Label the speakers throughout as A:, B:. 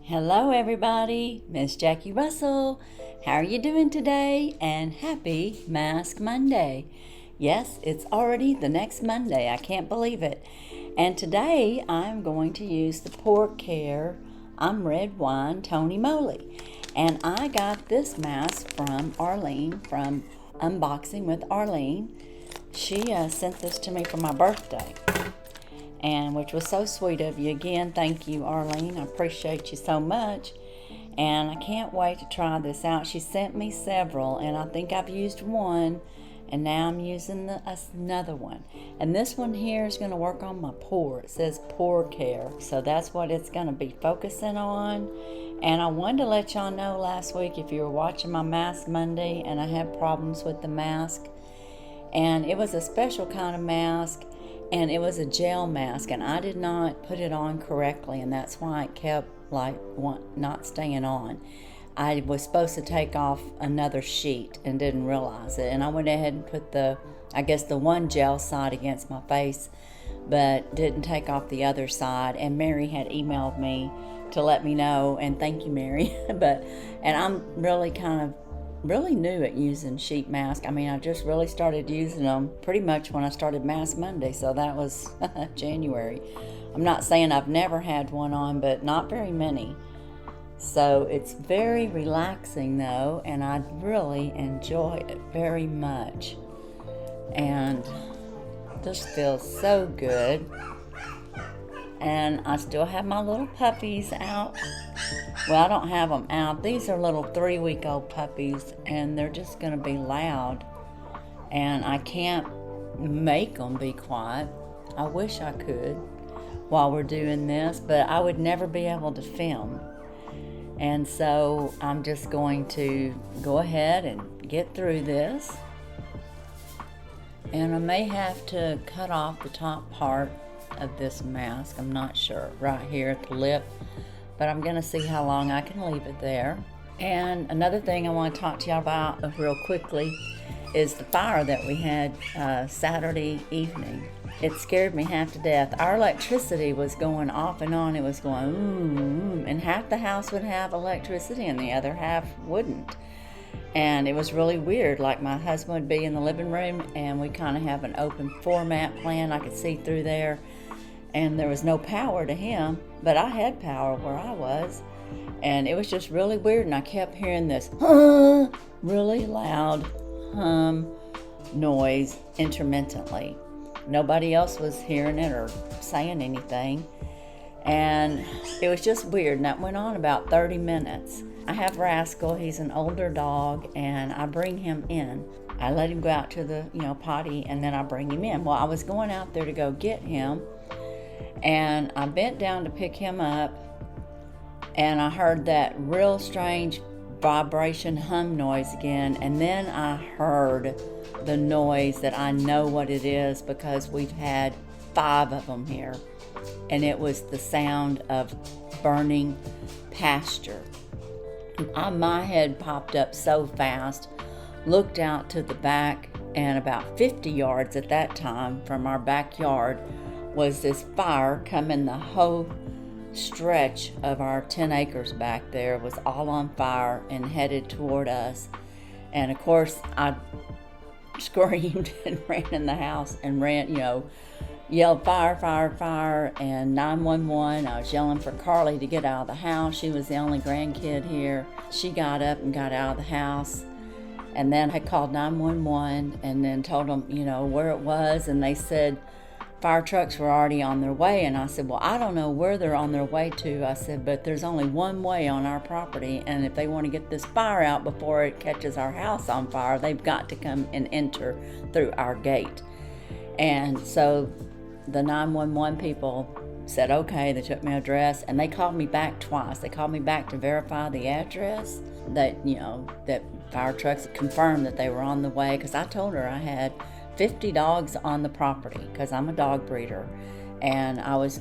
A: Hello everybody, Miss Jackie Russell. How are you doing today? And happy Mask Monday. Yes, it's already the next Monday. I can't believe it. And today I'm going to use the Pork Care I'm Red Wine Tony Moly. And I got this mask from Arlene from Unboxing with Arlene. She sent this to me for my birthday, and which was so sweet of you. Again, thank you, Arlene. I appreciate you so much, and I can't wait to try this out. She sent me several, and I think I've used one, and now I'm using another one. And this one here is going to work on my pore. It says Pore Care, so that's what it's going to be focusing on. And I wanted to let y'all know last week, if you were watching my Mask Monday, and I had problems with the mask, and it was a special kind of mask, and it was a gel mask, and I did not put it on correctly, and that's why it kept not staying on. I was supposed to take off another sheet and didn't realize it, and I went ahead and put the one gel side against my face, but didn't take off the other side. And Mary had emailed me to let me know, and thank you, Mary. And I'm really new at using sheet mask. I mean, I just really started using them pretty much when I started Mask Monday, so that was January. I'm not saying I've never had one on, but not very many. So it's very relaxing though, and I really enjoy it very much. And this feels so good. And I still have my little puppies out. Well, I don't have them out. These are little 3-week-old puppies, and they're just going to be loud. And I can't make them be quiet. I wish I could while we're doing this, but I would never be able to film. And so I'm just going to go ahead and get through this. And I may have to cut off the top part of this mask. I'm not sure. Right here at the lip. But I'm going to see how long I can leave it there. And another thing I want to talk to y'all about real quickly is the fire that we had Saturday evening. It scared me half to death. Our electricity was going off and on. It was going and half the house would have electricity and the other half wouldn't. And it was really weird. Like, my husband would be in the living room, and we kind of have an open format plan. I could see through there, and there was no power to him, but I had power where I was. And it was just really weird, and I kept hearing this really loud hum noise intermittently. Nobody else was hearing it or saying anything, and it was just weird. And that went on about 30 minutes. I have Rascal. He's an older dog, and I bring him in. I let him go out to the potty, and then I bring him in. Well, I was going out there to go get him, and I bent down to pick him up, and I heard that real strange vibration hum noise again. And then I heard the noise that I know what it is, because we've had 5 of them here, and it was the sound of burning pasture. My head popped up so fast, looked out to the back, and about 50 yards at that time from our backyard was this fire coming. The whole stretch of our 10 acres back there was all on fire and headed toward us. And of course I screamed and ran in the house and yelled fire, fire, fire, and 911. I was yelling for Carly to get out of the house. She was the only grandkid here. She got up and got out of the house, and then I called 911 and then told them where it was, and they said fire trucks were already on their way. And I said, well, I don't know where they're on their way to. I said, but there's only one way on our property, and if they want to get this fire out before it catches our house on fire, they've got to come and enter through our gate. And so the 911 people said okay. They took my address, and they called me back twice. They called me back to verify the address, that that fire trucks confirmed that they were on the way, because I told her I had 50 dogs on the property, because I'm a dog breeder, and I was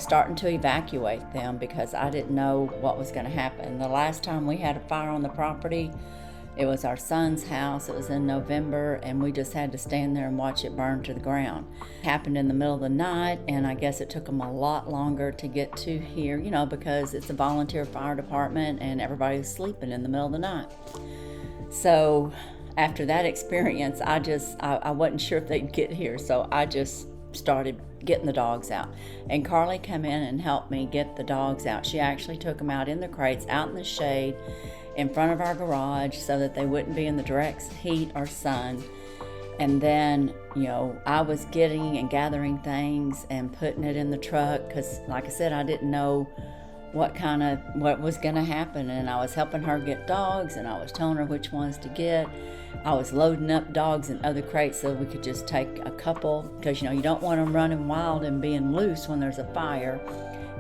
A: starting to evacuate them because I didn't know what was going to happen. The last time we had a fire on the property, It was our son's house. It was in November, and we just had to stand there and watch it burn to the ground. It happened in the middle of the night, and I guess it took them a lot longer to get to here, you know, because it's a volunteer fire department and everybody's sleeping in the middle of the night. So after that experience, I wasn't sure if they'd get here, so I just started getting the dogs out. And Carly came in and helped me get the dogs out. She actually took them out in the crates, out in the shade, in front of our garage, so that they wouldn't be in the direct heat or sun. And then, you know, I was getting and gathering things and putting it in the truck, because like I said, I didn't know what was gonna happen. And I was helping her get dogs, and I was telling her which ones to get. I was loading up dogs in other crates so we could just take a couple, because, you know, you don't want them running wild and being loose when there's a fire.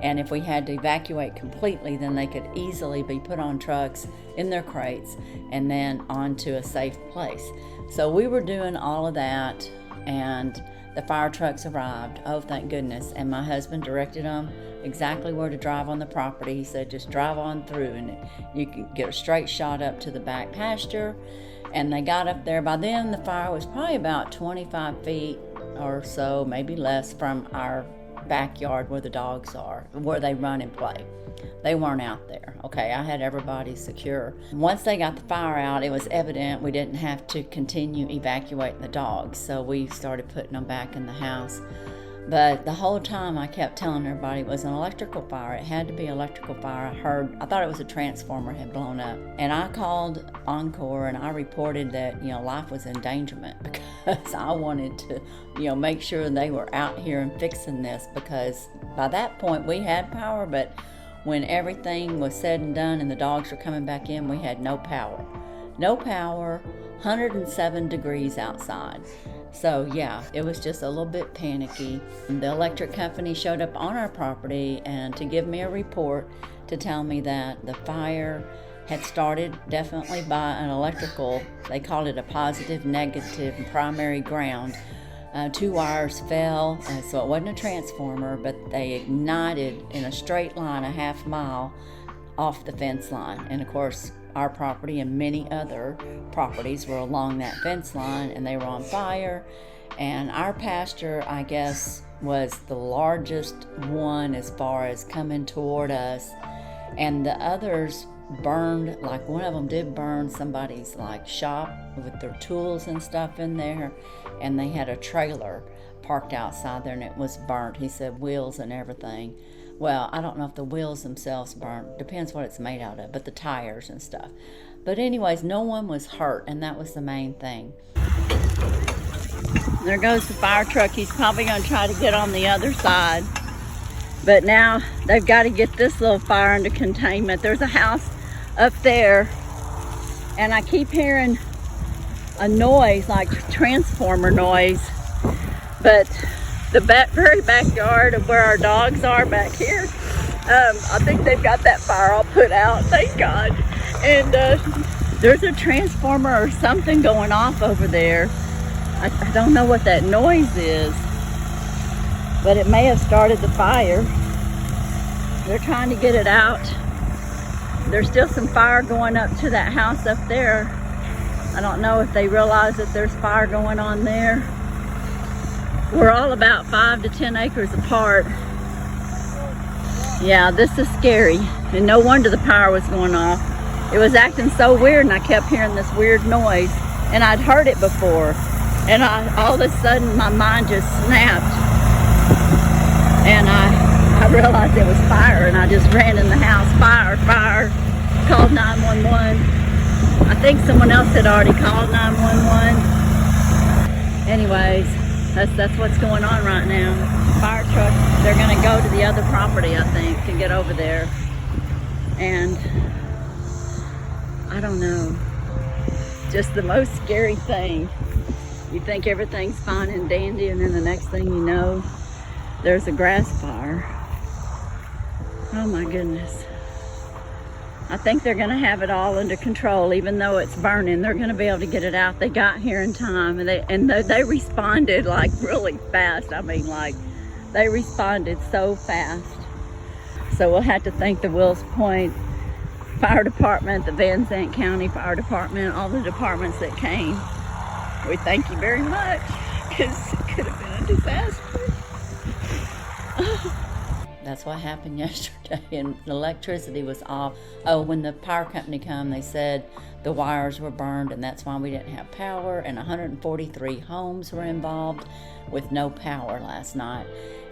A: And if we had to evacuate completely, then they could easily be put on trucks in their crates and then onto a safe place. So we were doing all of that, and the fire trucks arrived. Oh, thank goodness. And my husband directed them exactly where to drive on the property. He said, just drive on through and you can get a straight shot up to the back pasture. And they got up there. By then, the fire was probably about 25 feet or so, maybe less, from our backyard where the dogs are, where they run and play. They weren't out there. Okay, I had everybody secure. Once they got the fire out, it was evident we didn't have to continue evacuating the dogs, so we started putting them back in the house. But the whole time I kept telling everybody it was an electrical fire. It had to be electrical fire. I thought it was a transformer had blown up. And I called Encore and I reported that, you know, life was endangerment, because I wanted to, you know, make sure they were out here and fixing this, because by that point we had power, but when everything was said and done and the dogs were coming back in, we had no power. No power, 107 degrees outside. So yeah, it was just a little bit panicky. The electric company showed up on our property and to give me a report to tell me that the fire had started definitely by an electrical, they called it a positive, negative, primary ground. 2 wires fell, so it wasn't a transformer, but they ignited in a straight line a half mile off the fence line. And of course, our property and many other properties were along that fence line, and they were on fire. And our pasture, I guess, was the largest one as far as coming toward us, and the others burned. Like one of them did burn somebody's like shop with their tools and stuff in there, and they had a trailer parked outside there and it was burnt. He said wheels and everything. Well, I don't know if the wheels themselves burned, depends what it's made out of, but the tires and stuff. But anyways, no one was hurt, and that was the main thing. There goes the fire truck. He's probably gonna try to get on the other side. But now they've got to get this little fire under containment. There's a house up there, and I keep hearing a noise, like transformer noise. But the very backyard of where our dogs are back here, I think they've got that fire all put out, thank God. And there's a transformer or something going off over there. I don't know what that noise is, but it may have started the fire. They're trying to get it out. There's still some fire going up to that house up there. I don't know if they realize that there's fire going on there. We're all about 5 to 10 acres apart. Yeah, this is scary. And no wonder the power was going off. It was acting so weird, and I kept hearing this weird noise. And I'd heard it before. And all of a sudden, my mind just snapped. And I realized it was fire, and I just ran in the house. Fire, fire. Called 911. I think someone else had already called 911. Anyways, that's what's going on right now. Fire truck, they're gonna go to the other property, I think, to get over there. And I don't know, just the most scary thing. You think everything's fine and dandy, and then the next thing you know, there's a grass fire. Oh my goodness. I think they're gonna have it all under control. Even though it's burning, they're gonna be able to get it out. They got here in time, and they responded like really fast. I mean, like, they responded so fast. So we'll have to thank the Wills Point fire department, the Van Zandt County Fire Department, all the departments that came. We thank you very much, because it could have been a disaster. That's what happened yesterday, and the electricity was off. Oh, when the power company come, they said the wires were burned, and that's why we didn't have power, and 143 homes were involved with no power last night.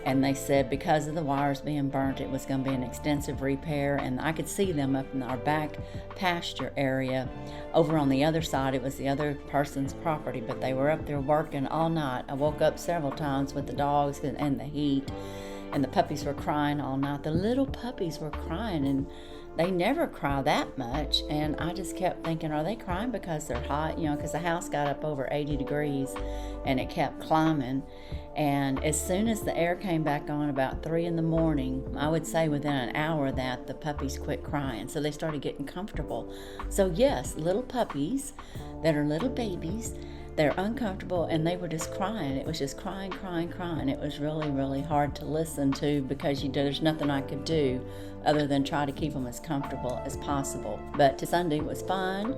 A: And they said because of the wires being burnt, it was going to be an extensive repair, and I could see them up in our back pasture area. Over on the other side, it was the other person's property, but they were up there working all night. I woke up several times with the dogs and the heat. And the puppies were crying all night. The little puppies were crying, and they never cry that much. And I just kept thinking, are they crying because they're hot? You know, because the house got up over 80 degrees and it kept climbing. And as soon as the air came back on about 3 in the morning, I would say within an hour that the puppies quit crying. So they started getting comfortable. So yes, little puppies that are little babies, they're uncomfortable, and they were just crying. It was just crying, crying, crying. It was really, really hard to listen to, because there's nothing I could do other than try to keep them as comfortable as possible. But Sunday was fine,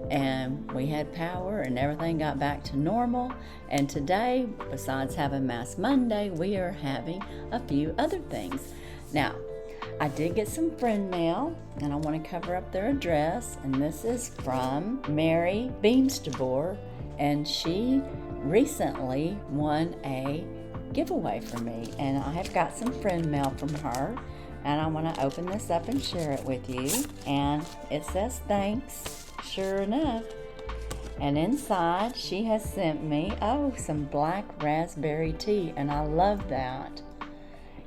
A: and we had power, and everything got back to normal. And today, besides having Mass Monday, we are having a few other things. Now, I did get some friend mail, and I want to cover up their address. And this is from Mary Beamstabor. And she recently won a giveaway from me, and I have got some friend mail from her, and I want to open this up and share it with you. And it says thanks, sure enough. And inside she has sent me, some black raspberry tea, and I love that.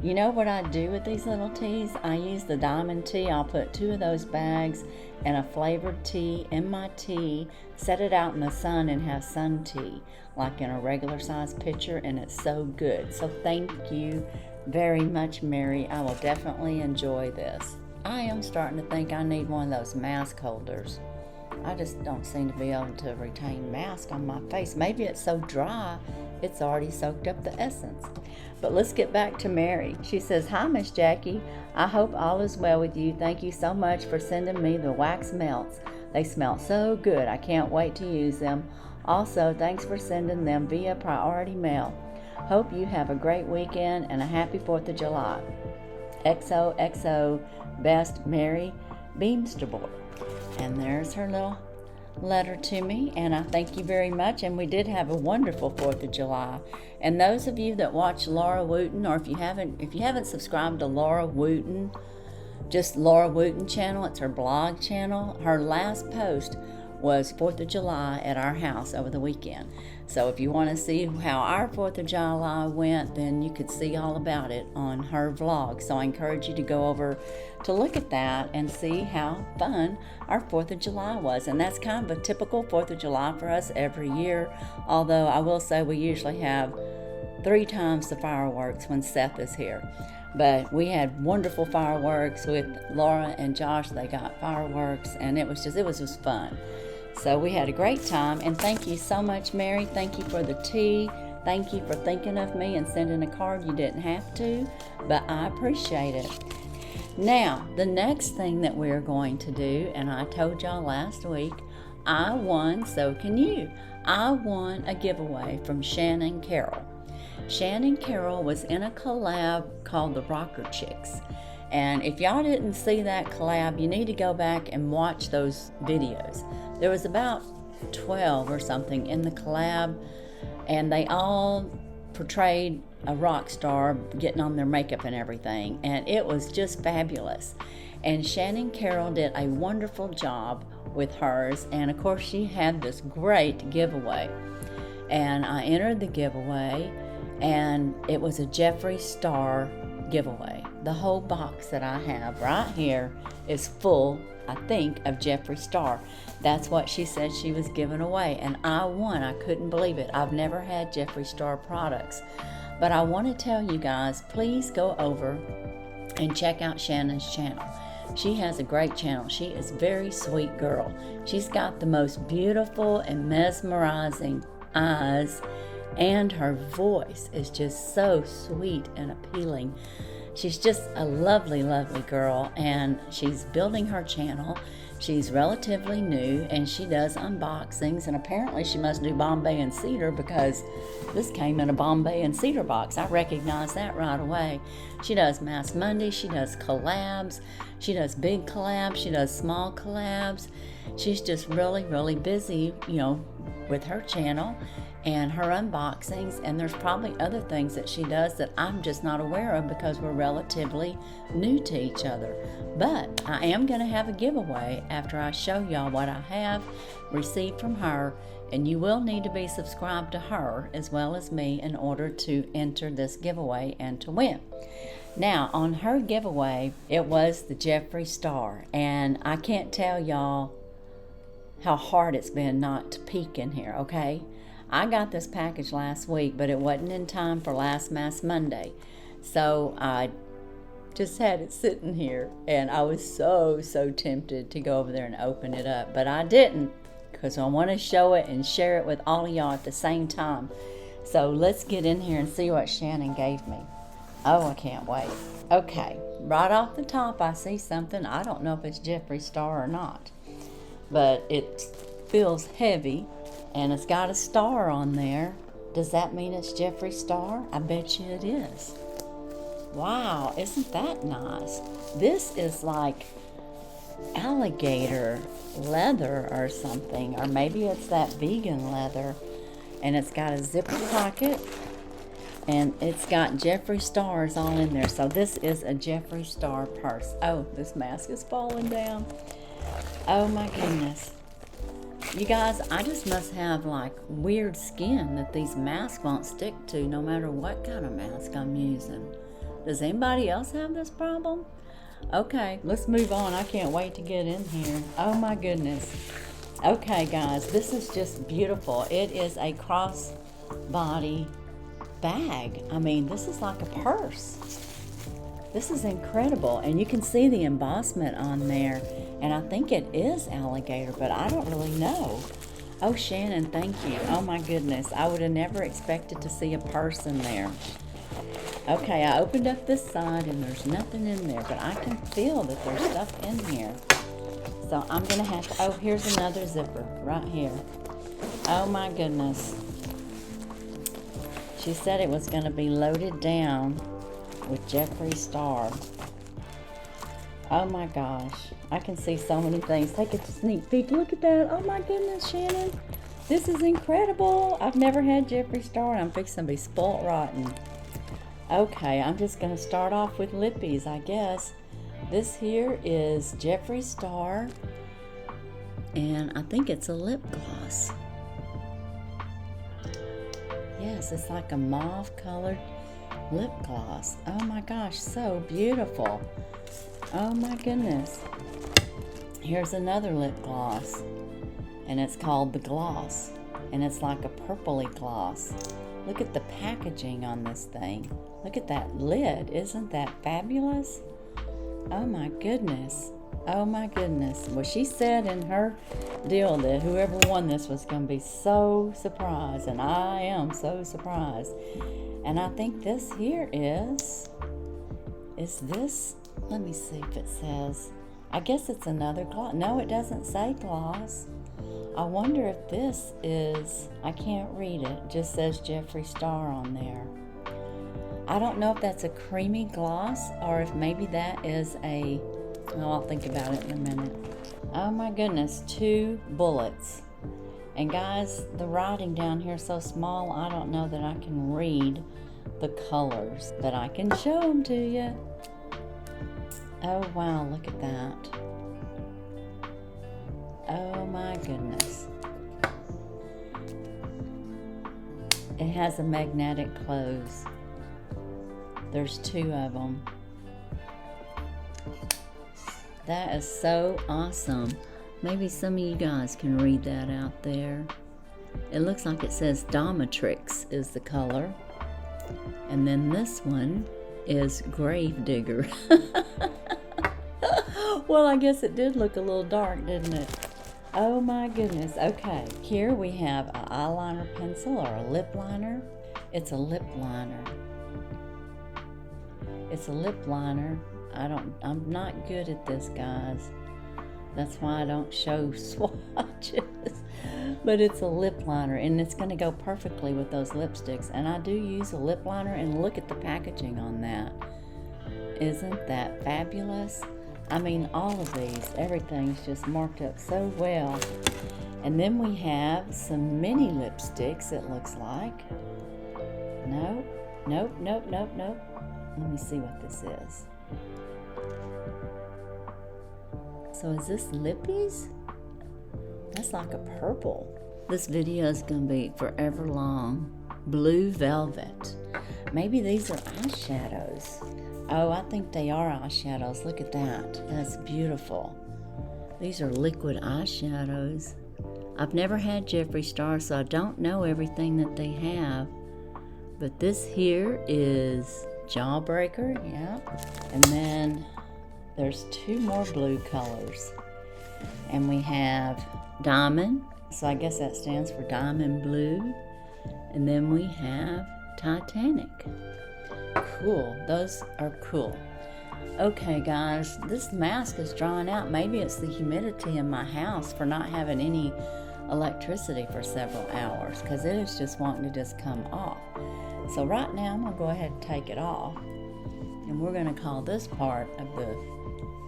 A: You know what I do with these little teas? I use the diamond tea. I'll put 2 of those bags and a flavored tea in my tea, set it out in the sun, and have sun tea, like in a regular size pitcher, and it's so good. So thank you very much, Mary. I will definitely enjoy this. I am starting to think I need one of those mask holders. I just don't seem to be able to retain mask on my face. Maybe it's so dry, it's already soaked up the essence. But let's get back to Mary. She says, "Hi, Miss Jackie. I hope all is well with you. Thank you so much for sending me the wax melts. They smell so good. I can't wait to use them. Also, thanks for sending them via priority mail. Hope you have a great weekend and a happy 4th of July. XOXO, best, Mary Beamstabor." And there's her little letter to me, and I thank you very much. And we did have a wonderful 4th of July. And those of you that watch Laura Wooten, or if you haven't subscribed to Laura Wooten, just Laura Wooten channel, it's her blog channel. Her last post was 4th of July at our house over the weekend. So if you want to see how our 4th of July went, then you could see all about it on her vlog. So I encourage you to go over to look at that and see how fun our 4th of July was. And that's kind of a typical 4th of July for us every year, although I will say we usually have 3 times the fireworks when Seth is here. But we had wonderful fireworks with Laura and Josh. They got fireworks, and it was just fun. So we had a great time, and thank you so much, Mary. Thank you for the tea. Thank you for thinking of me and sending a card. You didn't have to, but I appreciate it. Now, the next thing that we're going to do, and I told y'all last week, I won, so can you. I won a giveaway from Shannon Carroll. Shannon Carroll was in a collab called the Rocker Chicks. And if y'all didn't see that collab, you need to go back and watch those videos. There was about 12 or something in the collab, and they all portrayed a rock star getting on their makeup and everything, and it was just fabulous. And Shannon Carroll did a wonderful job with hers, and of course she had this great giveaway. And I entered the giveaway, and it was a Jeffree Star giveaway. The whole box that I have right here is full, I think, of Jeffree Star. That's what she said she was giving away, and I won. I couldn't believe it. I've never had Jeffree Star products, but I want to tell you guys, please go over and check out Shannon's channel. She has a great channel. She is a very sweet girl. She's got the most beautiful and mesmerizing eyes, and her voice is just so sweet and appealing. She's just a lovely, lovely girl, and she's building her channel. She's relatively new, and she does unboxings, and apparently she must do Bombay and cedar because this came in a Bombay and cedar box. I recognize that right away. She does Mask Monday, she does collabs, she does big collabs, she does small collabs. She's just really, really busy, you know, with her channel and her unboxings, and there's probably other things that she does that I'm just not aware of because we're relatively new to each other. But I am going to have a giveaway after I show y'all what I have received from her, and you will need to be subscribed to her as well as me in order to enter this giveaway and to win. Now, on her giveaway, it was the Jeffree Star, and I can't tell y'all how hard it's been not to peek in here, okay? I got this package last week, but it wasn't in time for last Mask Monday. So I just had it sitting here, and I was so tempted to go over there and open it up, but I didn't because I want to show it and share it with all of y'all at the same time. So let's get in here and see what Shannon gave me. Oh, I can't wait. Okay, right off the top, I see something. I don't know if it's Jeffree Star or not, but it feels heavy, and it's got a star on there. Does that mean it's Jeffree Star? I bet you it is. Wow, isn't that nice? This is like alligator leather or something, or maybe it's that vegan leather, and it's got a zipper pocket, and it's got Jeffree Stars all in there. So this is a Jeffree Star purse. Oh, this mask is falling down. Oh my goodness. You guys, I just must have like weird skin that these masks won't stick to no matter what kind of mask I'm using. Does anybody else have this problem? Okay, let's move on. I can't wait to get in here. Oh my goodness. Okay guys, this is just beautiful. It is a crossbody bag. I mean, this is like a purse. This is incredible, and you can see the embossment on there, and I think it is alligator, but I don't really know. Oh, Shannon, thank you. Oh my goodness, I would have never expected to see a purse in there. Okay, I opened up this side, and there's nothing in there, but I can feel that there's stuff in here. So I'm gonna have to, oh, here's another zipper right here. Oh my goodness. She said it was gonna be loaded down with Jeffree Star. Oh my gosh, I can see so many things. Take a sneak peek. Look at that. Oh my goodness, Shannon, this is incredible. I've never had Jeffree Star, and I'm fixing to be spoiled rotten. Okay, I'm just gonna start off with lippies, I guess. This here is Jeffree Star, and I think it's a lip gloss. Yes, it's like a mauve colored lip gloss. Oh my gosh, so beautiful. Oh my goodness. Here's another lip gloss, and it's called the Gloss, and it's like a purpley gloss. Look at the packaging on this thing. Look at that lid. Isn't that fabulous? Oh my goodness. Oh my goodness. Well, she said in her deal that whoever won this was going to be so surprised, and I am so surprised. And I think this here is this, let me see if it says, I guess it's another gloss. No, it doesn't say gloss. I wonder if this is, I can't read it. It just says Jeffree Star on there. I don't know if that's a creamy gloss or if maybe that is a, well, I'll think about it in a minute. Oh my goodness, 2 bullets. And guys, the writing down here is so small, I don't know that I can read the colors, but I can show them to you. Oh wow, look at that. Oh my goodness. It has a magnetic close. There's 2 of them. That is so awesome. Maybe some of you guys can read that out there. It looks like it says Dominatrix is the color. And then this one is Gravedigger. Well, I guess it did look a little dark, didn't it? Oh my goodness. Okay, here we have an eyeliner pencil or a lip liner. It's a lip liner. It's a lip liner. I'm not good at this, guys. That's why I don't show swatches. But it's a lip liner, and it's going to go perfectly with those lipsticks. And I do use a lip liner, and look at the packaging on that. Isn't that fabulous? I mean, all of these, everything's just marked up so well. And then we have some mini lipsticks, it looks like. Nope. Let me see what this is. So is this lippies? That's like a purple. This video is going to be forever long. Blue velvet. Maybe these are eyeshadows. Oh, I think they are eyeshadows. Look at that. That's beautiful. These are liquid eyeshadows. I've never had Jeffree Star, so I don't know everything that they have. But this here is Jawbreaker, yeah. And then there's two more blue colors. And we have Diamond, so I guess that stands for Diamond Blue. And then we have Titanic. Cool, those are cool. Okay guys, this mask is drying out. Maybe it's the humidity in my house for not having any electricity for several hours, because it is just wanting to just come off. So right now I'm going to go ahead and take it off, and we're going to call this part of the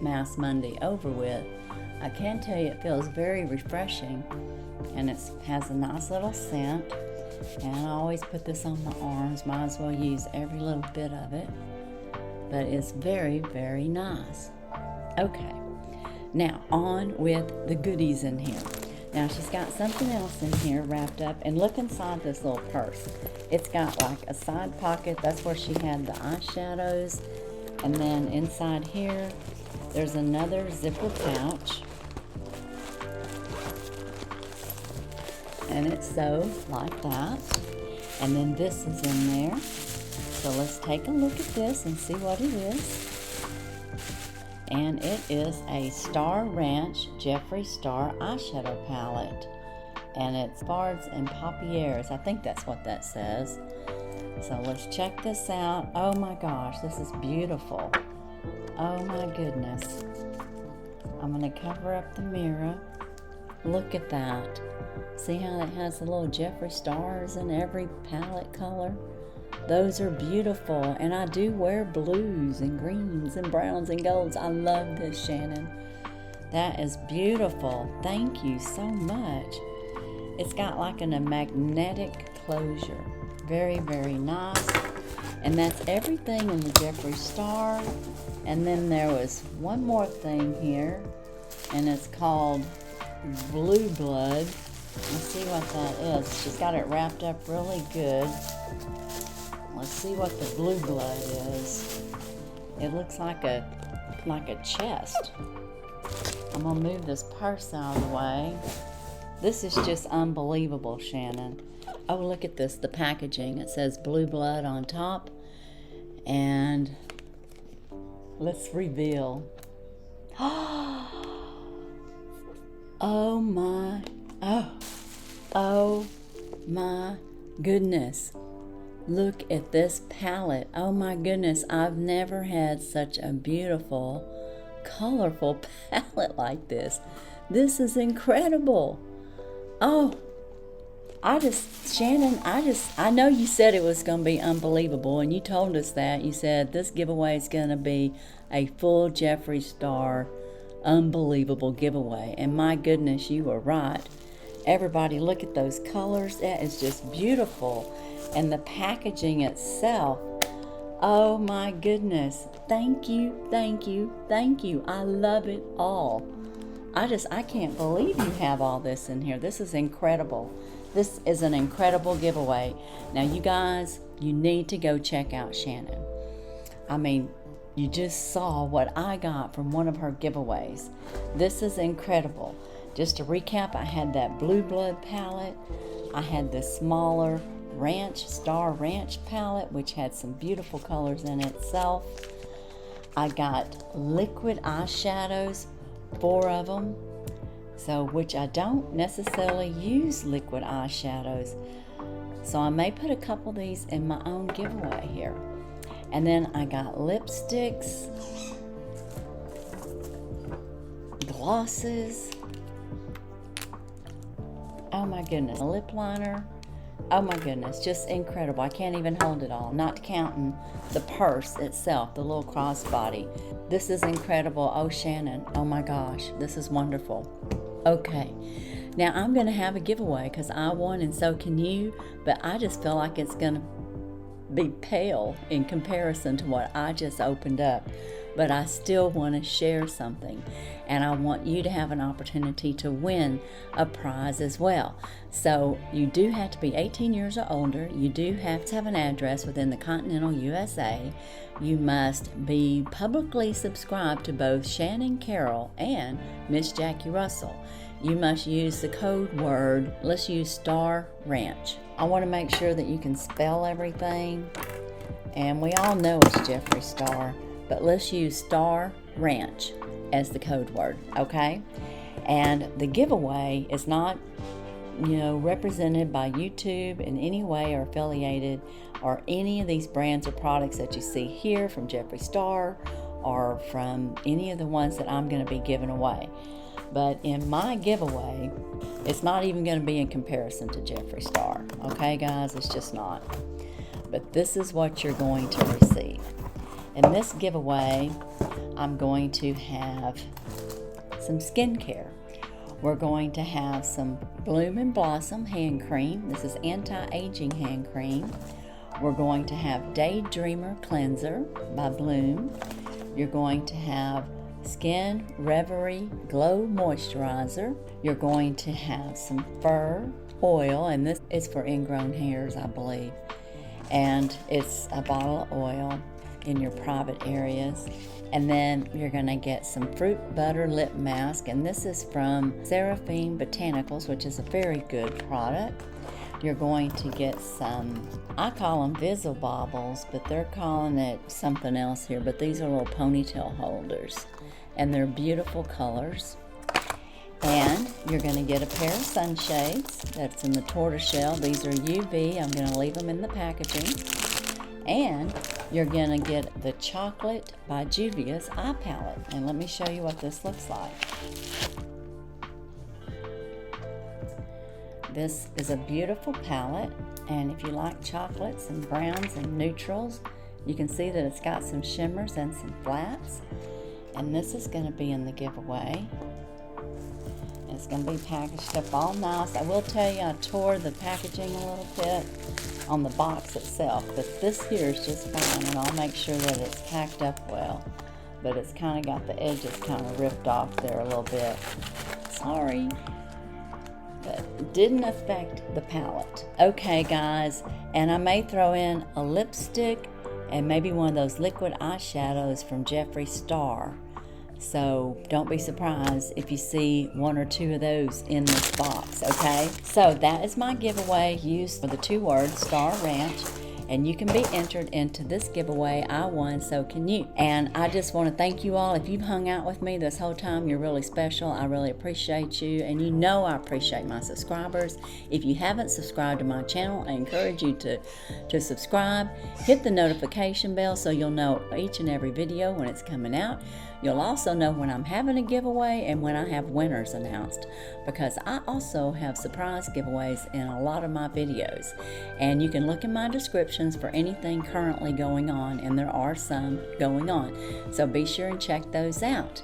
A: Mask Monday over with. I can tell you it feels very refreshing, and it has a nice little scent, and I always put this on my arms. Might as well use every little bit of it, but it's very, very nice. Okay, now on with the goodies in here. Now she's got something else in here wrapped up, and look inside this little purse. It's got like a side pocket. That's where she had the eyeshadows. And then inside here, there's another zipper pouch. And it's sewed like that. And then this is in there. So let's take a look at this and see what it is. And it is a Star Ranch Jeffree Star eyeshadow palette. And it's Bards and Paupières. I think that's what that says. So let's check this out. Oh my gosh, this is beautiful. Oh my goodness. I'm going to cover up the mirror. Look at that. See how it has the little Jeffree Stars in every palette color? Those are beautiful, and I do wear blues and greens and browns and golds. I love this, Shannon. That is beautiful. Thank you so much. It's got like a magnetic closure. Very, very nice. And that's everything in the Jeffree Star. And then there was one more thing here, and it's called Blue Blood. Let's see what that is. She's got it wrapped up really good. Let's see what the blue blood is. It looks like a chest. I'm gonna move this purse out of the way. This is just unbelievable, Shannon. Oh, look at this, the packaging. It says Blue Blood on top. And let's reveal. Oh my goodness. Look at this palette. Oh my goodness, I've never had such a beautiful, colorful palette like this. This is incredible. Oh, Shannon, I know you said it was going to be unbelievable, and you told us that. You said this giveaway is going to be a full Jeffree Star, unbelievable giveaway. And my goodness, you were right. Everybody, look at those colors. That is just beautiful. And the packaging itself, oh my goodness. Thank you, thank you, thank you. I love it all. I can't believe you have all this in here. This is incredible. This is an incredible giveaway. Now you guys, you need to go check out Shannon. I mean, you just saw what I got from one of her giveaways. This is incredible. Just to recap, I had that Blue Blood palette. I had this smaller Star Ranch palette, which had some beautiful colors in itself. I got liquid eyeshadows, 4 of them. So, which I don't necessarily use liquid eyeshadows. So I may put a couple of these in my own giveaway here. And then I got lipsticks, glosses. Oh my goodness, a lip liner. Oh my goodness, just incredible. I can't even hold it all, not counting the purse itself, the little crossbody. This is incredible. Oh, Shannon, oh my gosh, this is wonderful. Okay, now I'm going to have a giveaway because I won and so can you, but I just feel like it's going to be pale in comparison to what I just opened up. But I still want to share something, and I want you to have an opportunity to win a prize as well. So you do have to be 18 years or older. You do have to have an address within the continental USA. You must be publicly subscribed to both Shannon Carroll and Miss Jackie Russell. You must use the code word, let's use Star Ranch. I want to make sure that you can spell everything, and we all know it's Jeffree Star, but let's use Star Ranch as the code word, okay? And the giveaway is not, represented by YouTube in any way or affiliated or any of these brands or products that you see here from Jeffree Star or from any of the ones that I'm going to be giving away. But in my giveaway, it's not even going to be in comparison to Jeffree Star, okay, guys? It's just not. But this is what you're going to receive. In this giveaway, I'm going to have some skincare. We're going to have some Bloom and Blossom hand cream. This is anti-aging hand cream. We're going to have Daydreamer Cleanser by Bloom. You're going to have Skin Reverie Glow Moisturizer. You're going to have some Fur Oil, and this is for ingrown hairs, I believe. And it's a bottle of oil in your private areas. And then you're going to get some Fruit Butter Lip Mask, and this is from Seraphine Botanicals, which is a very good product. You're going to get some, I call them Vizzle Bobbles, but they're calling it something else here, but these are little ponytail holders, and they're beautiful colors. And you're going to get a pair of sunshades that's in the tortoiseshell. These are UV. I'm going to leave them in the packaging. And you're going to get the Chocolate by Juvia's eye palette. And let me show you what this looks like. This is a beautiful palette, and if you like chocolates and browns and neutrals, you can see that it's got some shimmers and some flats. And this is going to be in the giveaway. It's going to be packaged up all nice. I will tell you, I tore the packaging a little bit on the box itself, but this here is just fine, and I'll make sure that it's packed up well. But it's kind of got the edges kind of ripped off there a little bit. Sorry. But it didn't affect the palette. Okay, guys, and I may throw in a lipstick and maybe one of those liquid eyeshadows from Jeffree Star. So don't be surprised if you see one or two of those in this box, okay? So that is my giveaway. Use the two words, Star Ranch, and you can be entered into this giveaway. I won, so can you. And I just want to thank you all. If you've hung out with me this whole time, you're really special. I really appreciate you, and you know I appreciate my subscribers. If you haven't subscribed to my channel, I encourage you to subscribe. Hit the notification bell so you'll know each and every video when it's coming out. You'll also know when I'm having a giveaway and when I have winners announced, because I also have surprise giveaways in a lot of my videos. And you can look in my descriptions for anything currently going on, and there are some going on. So be sure and check those out.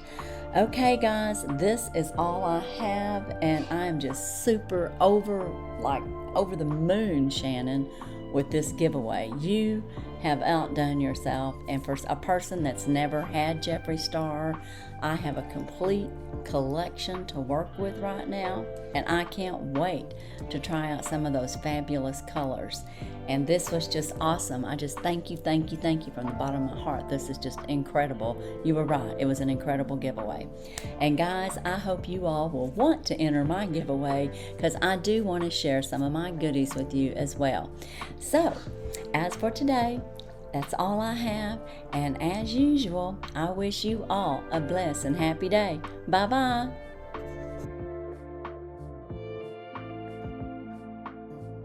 A: Okay, guys, this is all I have, and I am just super over the moon, Shannon, with this giveaway. You have outdone yourself, and for a person that's never had Jeffree Star, I have a complete collection to work with right now, and I can't wait to try out some of those fabulous colors. And this was just awesome. I just thank you from the bottom of my heart. This is just incredible. You were right. It was an incredible giveaway. And guys, I hope you all will want to enter my giveaway, because I do want to share some of my goodies with you as well. So, as for today, that's all I have. And as usual, I wish you all a blessed and happy day. Bye-bye.